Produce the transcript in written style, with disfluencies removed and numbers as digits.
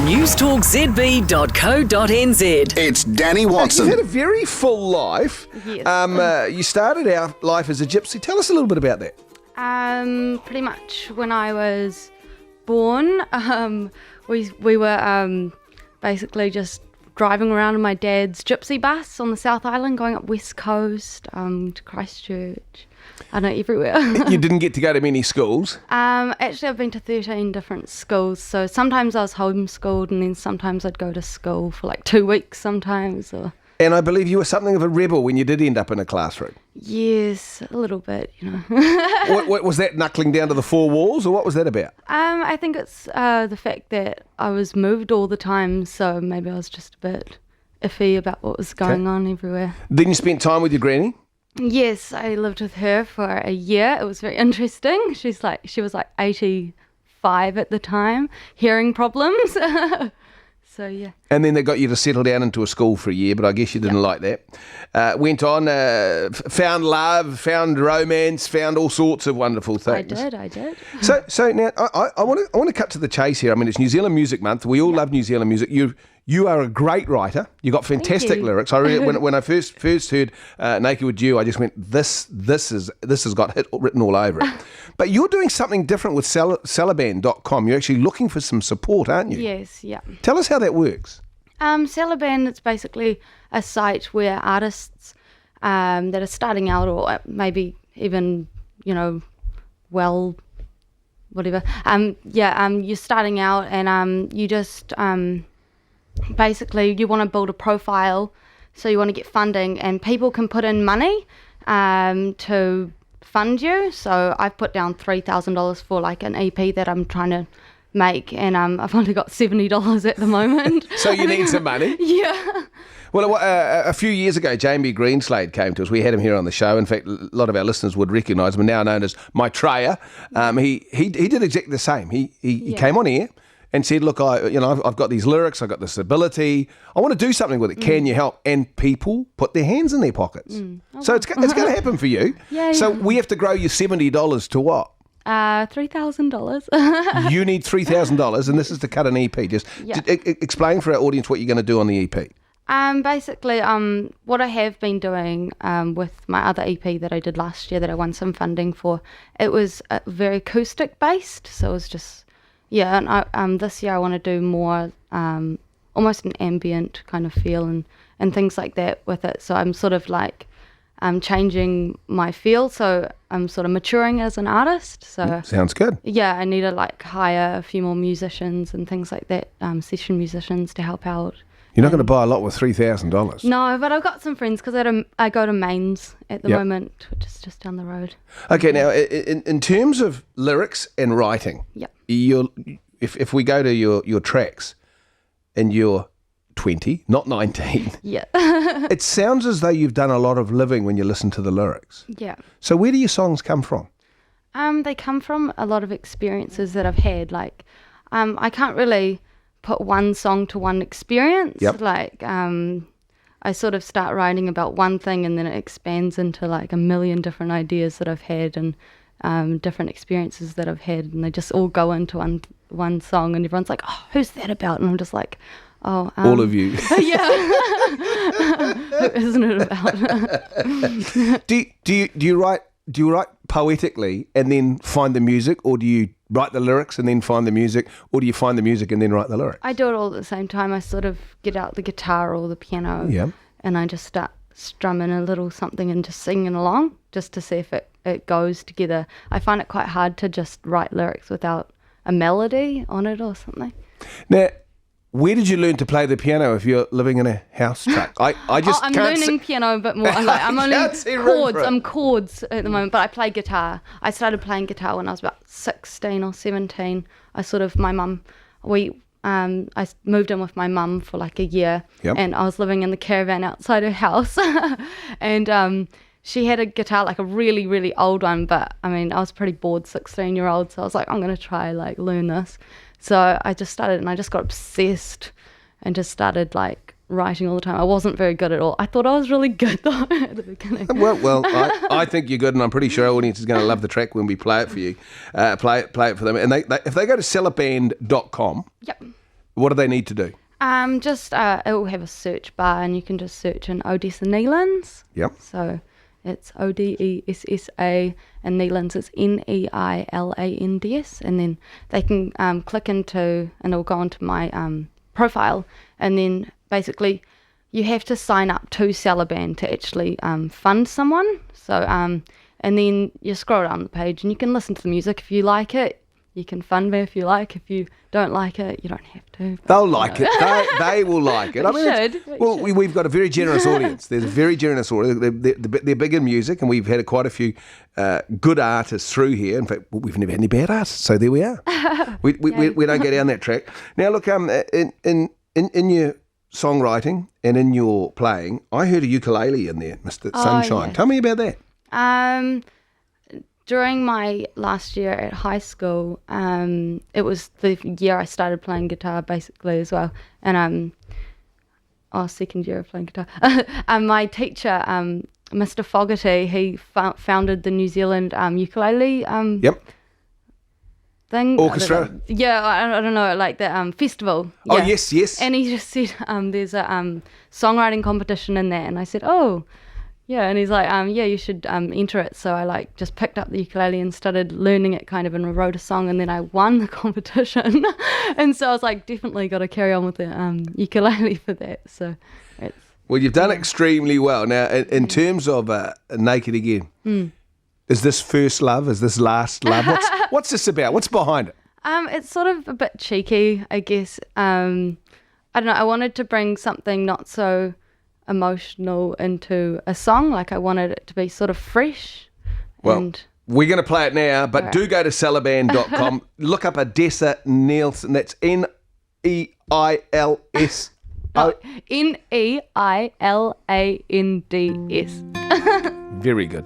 newstalkzb.co.nz. It's Danny Watson. You've had a very full life. Yes. You started our life as a gypsy. Tell us a little bit about that. Pretty much when I was born, we were basically just driving around in my dad's gypsy bus on the South Island, going up West Coast, to Christchurch. I know, everywhere. You didn't get to go to many schools. Actually, I've been to 13 different schools. So sometimes I was homeschooled, and then sometimes I'd go to school for like 2 weeks sometimes. And I believe you were something of a rebel when you did end up in a classroom. Yes, a little bit, you know. What was that, knuckling down to the four walls, or what was that about? I think it's the fact that I was moved all the time, so maybe I was just a bit iffy about what was going on everywhere. Then you spent time with your granny? Yes, I lived with her for a year. It was very interesting. She was like 85 at the time, hearing problems. So, yeah. And then they got you to settle down into a school for a year, but I guess you didn't like that. Went on, found love, found romance, found all sorts of wonderful things. I did. So now I want to cut to the chase here. I mean, it's New Zealand Music Month. We all love New Zealand music. You are a great writer. You got fantastic lyrics. I really, when I first heard "Naked with You," I just went, "This has got hit written all over it." But you're doing something different with Celeban.com. You're actually looking for some support, aren't you? Yes, yeah. Tell us how that works. Celeban, it's basically a site where artists that are starting out, or maybe even, whatever. You're starting out, and you just basically you want to build a profile, so you want to get funding, and people can put in money to fund you. So I've put down $3,000 for like an EP that I'm trying to make, and I've only got $70 at the moment. So you need some money. Yeah. Well, a few years ago, Jamie Greenslade came to us. We had him here on the show. In fact, a lot of our listeners would recognise him, now known as Maitreya. He did exactly the same. He came on here and said, "Look, I've got these lyrics. I've got this ability. I want to do something with it. Can you help?" And people put their hands in their pockets. So it's going to happen for you. Yeah. So we have to grow your $70 to what? $3,000. You need $3,000, and this is to cut an EP. Just explain for our audience what you're going to do on the EP. Basically, what I have been doing with my other EP that I did last year that I won some funding for, it was very acoustic based. So it was just, and this year I want to do more almost an ambient kind of feel and things like that with it. So I'm sort of like changing my feel. So I'm sort of maturing as an artist. So sounds good. Yeah, I need to like hire a few more musicians and things like that, session musicians to help out. You're not going to buy a lot with $3,000. No, but I've got some friends because I go to Mains at the moment, which is just down the road. Okay, now in terms of lyrics and writing, if we go to your tracks and you're 20, not 19, it sounds as though you've done a lot of living when you listen to the lyrics. Yeah. So where do your songs come from? They come from a lot of experiences that I've had. Like, I can't really put one song to one experience. Like I sort of start writing about one thing, and then it expands into like a million different ideas that I've had and different experiences that I've had, and they just all go into one song, and everyone's like, "Oh, who's that about?" And I'm just like, "Oh, all of you." Yeah. Who isn't it about? Do you write poetically and then find the music, or do you write the lyrics and then find the music, or do you find the music and then write the lyrics? I do it all at the same time. I sort of get out the guitar or the piano, and I just start strumming a little something and just singing along, just to see if it goes together. I find it quite hard to just write lyrics without a melody on it or something. Now, where did you learn to play the piano if you're living in a house truck? I'm learning piano a bit more. I'm only chords. I'm chords at the moment, but I play guitar. I started playing guitar when I was about 16 or 17. I moved in with my mum for like a year, and I was living in the caravan outside her house, and she had a guitar, like a really, really old one, but I mean, I was pretty bored 16-year-old, so I was like, I'm going to try like learn this. So I just started, and I just got obsessed and just started like writing all the time. I wasn't very good at all. I thought I was really good though at the beginning. Well, I think you're good, and I'm pretty sure our audience is going to love the track when we play it for you. Play it for them. And if they go to Celeban.com, What do they need to do? Just it will have a search bar, and you can just search in Odessa Neelands. Yep. So it's Odessa, and Neelands is Neilands, and then they can click into, and it'll go onto my profile, and then basically you have to sign up to Celiband to actually fund someone. So and then you scroll down the page, and you can listen to the music if you like it. You can fund me if you like. If you don't like it, you don't have to. They'll like it. They will like it. We've got a very generous audience. There's a very generous audience. They're big in music, and we've had quite a few good artists through here. In fact, we've never had any bad artists, so there we are. We don't go down that track. Now, look, in your songwriting and in your playing, I heard a ukulele in there, Mr. Sunshine. Yeah. Tell me about that. During my last year at high school, it was the year I started playing guitar basically as well. And second year of playing guitar. My teacher, Mr. Fogarty, he founded the New Zealand ukulele thing. Orchestra? I don't know, like the festival. Oh, Yeah. yes. And he just said, there's a songwriting competition in there. And I said, oh, yeah. And he's like, you should enter it. So I just picked up the ukulele and started learning it kind of, and wrote a song, and then I won the competition. And so I was like, definitely got to carry on with the ukulele for that. So it's... Well, you've done extremely well. Now, in terms of Naked Again, is this first love? Is this last love? What's this about? What's behind it? It's sort of a bit cheeky, I guess. I don't know. I wanted to bring something not so emotional into a song. I wanted it to be sort of fresh. Well, we're going to play it now, but do go to celiband.com. Look up Odessa Nielsen. That's Neils. Neilands. Very good.